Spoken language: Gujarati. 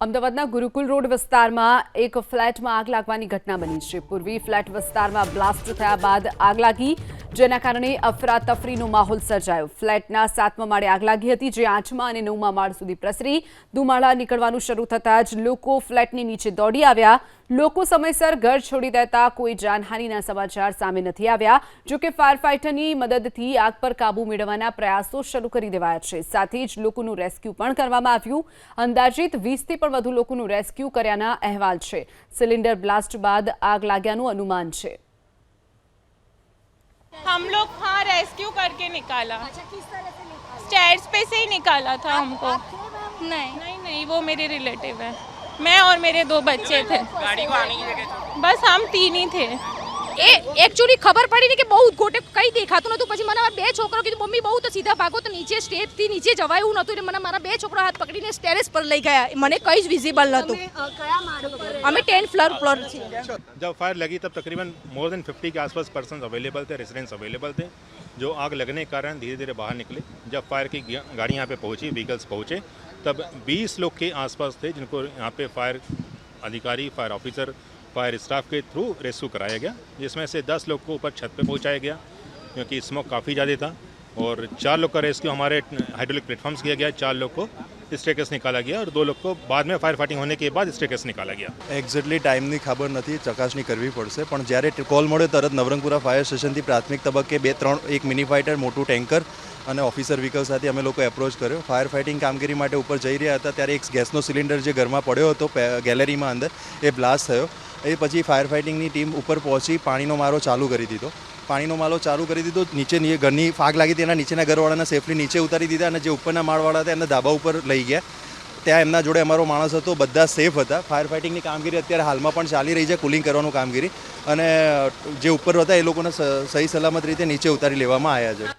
અમદાવાદના ગુરુકુલ રોડ વિસ્તારમાં એક ફ્લેટમાં આગ લાગવાની ઘટના બની છે। પૂર્વી ફ્લેટ વિસ્તારમાં બ્લાસ્ટ થયા બાદ આગ લાગી, જેના કારણે અફરાતફરીનો માહોલ સર્જાયો। ફ્લેટના 7મા માળે આગ લાગી હતી, જે 8મા અને 9મા માળ સુધી પ્રસરી। ધુમાડા નીકળવાનું શરૂ થતાં જ લોકો ફ્લેટની નીચે દોડી આવ્યા। લોકો સમયસર ઘર છોડી દેતા કોઈ જાનહાનિના સમાચાર સામે નથી આવ્યા। જો કે ફાયર ફાઇટરની મદદથી આગ પર કાબૂ મેળવવાના પ્રયાસો શરૂ કરી દેવાયા છે। સાથે જ લોકોનું રેસ્ક્યુ પણ કરવામાં આવ્યું। અંદાજિત 20થી પણ વધુ લોકોનું રેસ્ક્યુ કર્યાના અહેવાલ છે। સિલિન્ડર બ્લાસ્ટ બાદ આગ લાગ્યાનું અનુમાન છે। हम लोग हाँ रेस्क्यू करके निकाला। अच्छा, किस तरह से निकाला? स्टेयर्स पे से ही निकाला था हमको। नहीं, वो मेरे रिलेटिव है। मैं और मेरे 2 बच्चे थे। गाड़ी को आने की जगह बस हम 3 ही थे। એ એકચ્યુઅલી ખબર પડી ને કે બહુ ગોટે કંઈ દેખાતું નહોતું। પછી મને મારા 2 છોકરો કીધું મમ્મી બહુ તો સીધા ભાગો, તો નીચે સ્ટેપથી નીચે જવાય એવું નહોતું। એટલે મને મારા 2 છોકરા હાથ પકડીને ટેરેસ પર લઈ ગયા। મને કંઈ જ વિઝિબલ નહોતું। અમે 10th ફ્લોર છીએ। जब फायर लगी तब तकरीबन मोर देन 50 के आसपास पर्सन अवेलेबल थे, रेजिडेंट्स अवेलेबल थे, जो आग लगने के कारण धीरे धीरे बाहर निकले। जब फायर की गाड़ी यहाँ पे पहुँची, व्हीकल्स पहुँचे, तब 20 लोग के आसपास थे जिनको यहाँ पे फायर अधिकारी, फायर ऑफिसर, फायर स्टाफ के थ्रू रेस्क्यू कराया गया, जिसमें से 10 लोग को ऊपर छत पे पहुँचाया गया क्योंकि स्मोक काफ़ी ज़्यादा था। और 4 लोग का रेस्क्यू हमारे हाइड्रोलिक प्लेटफॉर्म्स किया गया। 4 लोग को स्टेकेस निकाला गया और 2 लोग को बाद में फायर फाइटिंग होने के बाद स्टेकेस निकाला गया। એક્ઝેક્ટલી ટાઈમની ખબર નથી, ચકાસણી કરવી પડશે। પણ જ્યારે કોલ મળ્યો તરત નવરંગપુરા ફાયર સ્ટેશનથી પ્રાથમિક તબક્કે 2-3 એક મિની ફાઇટર, મોટું ટેન્કર અને ઓફિસર વ્હીકલ સાથે અમે લોકો એપ્રોચ કર્યો। ફાયર ફાઇટિંગ કામગીરી માટે ઉપર જઈ રહ્યા હતા ત્યારે એક ગેસનો સિલિન્ડર જે ઘરમાં પડ્યો હતો ગેલેરીમાં અંદર, એ બ્લાસ્ટ થયો। એ પછી ફાયર ફાઇટિંગની ટીમ ઉપર પહોંચી પાણીનો મારો ચાલુ કરી દીધો। નીચે ઘરની આગ લાગી હતી, એના નીચેના ઘરવાળાને સેફલી નીચે ઉતારી દીધા અને જે ઉપરના માળવાળા હતા એમને ધાબા ઉપર લઈ ગયા। ત્યાં એમના જોડે અમારો માણસ હતો, બધા સેફ હતા। ફાયર ફાઇટિંગની કામગીરી અત્યારે હાલમાં પણ ચાલી રહી છે, કુલિંગ કરવાનું કામગીરી, અને જે ઉપર હતા એ લોકોને સહી સલામત રીતે નીચે ઉતારી લેવામાં આવ્યા છે।